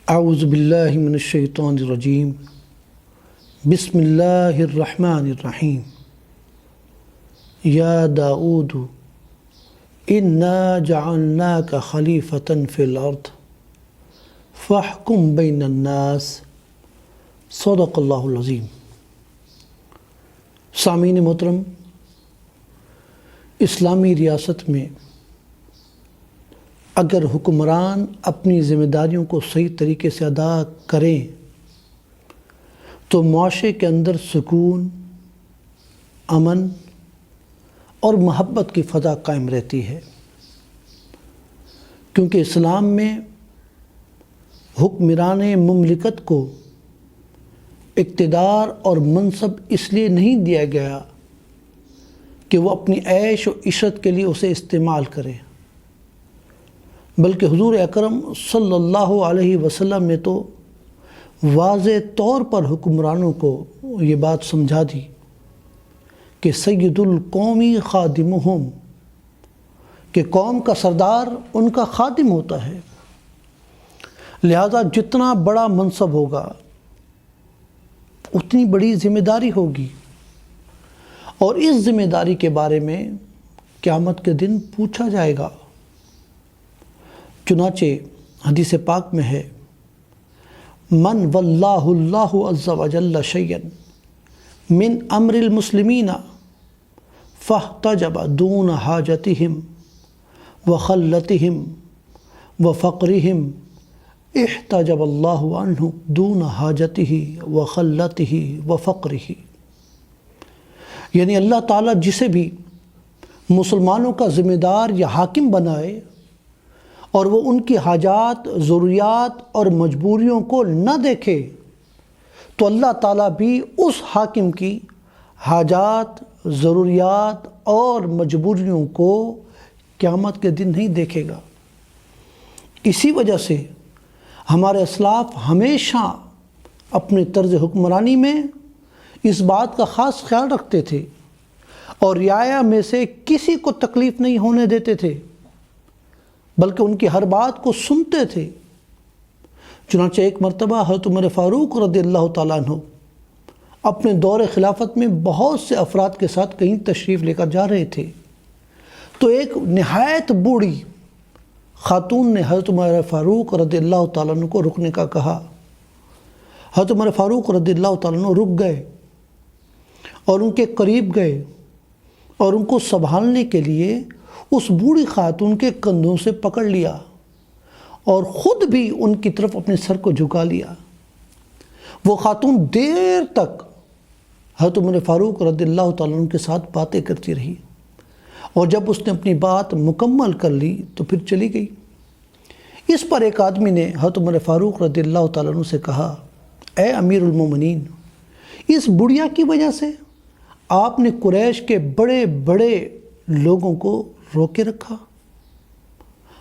اعوذ باللہ من الشیطان الرجیم بسم اللہ الرحمن الرحیم یا داؤد انا جعلناک خلیفۃ فی الارض فاحکم بین الناس صدق اللہ العظیم۔ سامعین محترم، اسلامی ریاست میں اگر حکمران اپنی ذمہ داریوں کو صحیح طریقے سے ادا کریں تو معاشرے کے اندر سکون، امن اور محبت کی فضا قائم رہتی ہے، کیونکہ اسلام میں حکمران مملکت کو اقتدار اور منصب اس لیے نہیں دیا گیا کہ وہ اپنی عیش و عشرت کے لیے اسے استعمال کرے، بلکہ حضور اکرم صلی اللہ علیہ وسلم نے تو واضح طور پر حکمرانوں کو یہ بات سمجھا دی کہ سید القومی خادمہم، کہ قوم کا سردار ان کا خادم ہوتا ہے، لہذا جتنا بڑا منصب ہوگا اتنی بڑی ذمہ داری ہوگی، اور اس ذمہ داری کے بارے میں قیامت کے دن پوچھا جائے گا۔ چنانچہ حدیث پاک میں ہے، من واللہ اللہ عز وجل شیئا من امر المسلمین فاحتجب دون حاجتہم وخلتہم وفقرہم احتجب اللہ عنہ دون حاجتہ وخلتہ وفقرہ۔ یعنی اللہ تعالیٰ جسے بھی مسلمانوں کا ذمہ دار یا حاکم بنائے اور وہ ان کی حاجات، ضروریات اور مجبوریوں کو نہ دیکھے، تو اللہ تعالیٰ بھی اس حاکم کی حاجات، ضروریات اور مجبوریوں کو قیامت کے دن نہیں دیکھے گا۔ اسی وجہ سے ہمارے اسلاف ہمیشہ اپنے طرز حکمرانی میں اس بات کا خاص خیال رکھتے تھے اور رعایا میں سے کسی کو تکلیف نہیں ہونے دیتے تھے، بلکہ ان کی ہر بات کو سنتے تھے۔ چنانچہ ایک مرتبہ حضرت عمر فاروق رضی اللہ تعالیٰ عنہ اپنے دور خلافت میں بہت سے افراد کے ساتھ کہیں تشریف لے کر جا رہے تھے، تو ایک نہایت بوڑھی خاتون نے حضرت عمر فاروق رضی اللہ تعالیٰ عنہ کو رکنے کا کہا۔ حضرت عمر فاروق رضی اللہ تعالیٰ عنہ رک گئے اور ان کے قریب گئے اور ان کو سنبھالنے کے لیے اس بوڑھی خاتون کے کندھوں سے پکڑ لیا اور خود بھی ان کی طرف اپنے سر کو جھکا لیا۔ وہ خاتون دیر تک حضرت عمر فاروق رضی اللہ تعالیٰ عنہ کے ساتھ باتیں کرتی رہی، اور جب اس نے اپنی بات مکمل کر لی تو پھر چلی گئی۔ اس پر ایک آدمی نے حضرت عمر فاروق رضی اللہ تعالیٰ عنہ سے کہا، اے امیر المومنین، اس بڑھیا کی وجہ سے آپ نے قریش کے بڑے بڑے لوگوں کو روکے رکھا۔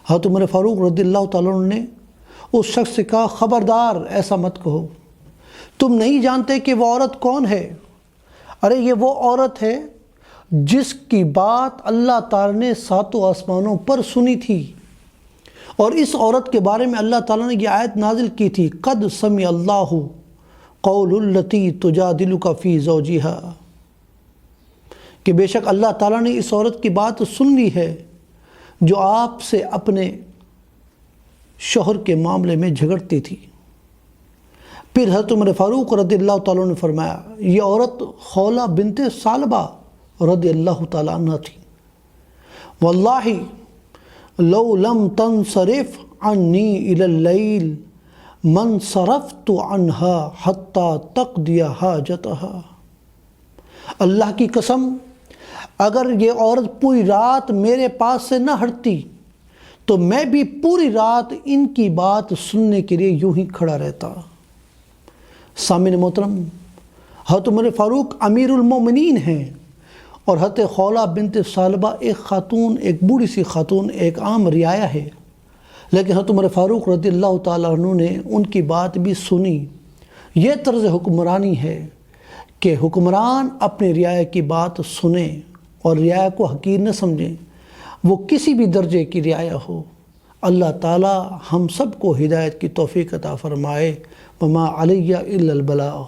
حضرت عمر فاروق رضی اللہ تعالیٰ عنہ نے اس شخص سے کہا، خبردار، ایسا مت کہو، تم نہیں جانتے کہ وہ عورت کون ہے۔ ارے یہ وہ عورت ہے جس کی بات اللہ تعالیٰ نے ساتوں آسمانوں پر سنی تھی، اور اس عورت کے بارے میں اللہ تعالیٰ نے یہ آیت نازل کی تھی، قد سمع اللہ قول التی تجادلک فی زوجہا، کہ بے شک اللہ تعالیٰ نے اس عورت کی بات سن لی ہے جو آپ سے اپنے شوہر کے معاملے میں جھگڑتی تھی۔ پھر حضرت عمر فاروق رضی اللہ تعالیٰ نے فرمایا، یہ عورت خولہ بنت ثعلبہ رضی اللہ تعالیٰ عنہ تھی۔ واللہ لو لم تنصرف عنی الی اللیل من صرفت عنہا حتی تقضی حاجتہا۔ اللہ کی قسم، اگر یہ عورت پوری رات میرے پاس سے نہ ہٹتی تو میں بھی پوری رات ان کی بات سننے کے لیے یوں ہی کھڑا رہتا۔ سامعین محترم، حضرت عمر فاروق امیر المومنین ہیں، اور حضرت خولہ بنت ثعلبہ ایک خاتون، ایک بوڑھی سی خاتون، ایک عام رعایا ہے، لیکن حضرت عمر فاروق رضی اللہ تعالیٰ عنہ نے ان کی بات بھی سنی۔ یہ طرز حکمرانی ہے کہ حکمران اپنے رعایا کی بات سنیں اور رعایا کو حقیر نہ سمجھیں، وہ کسی بھی درجے کی رعایا ہو۔ اللہ تعالی ہم سب کو ہدایت کی توفیق عطا فرمائے۔ وما علیہ الا البلاغ۔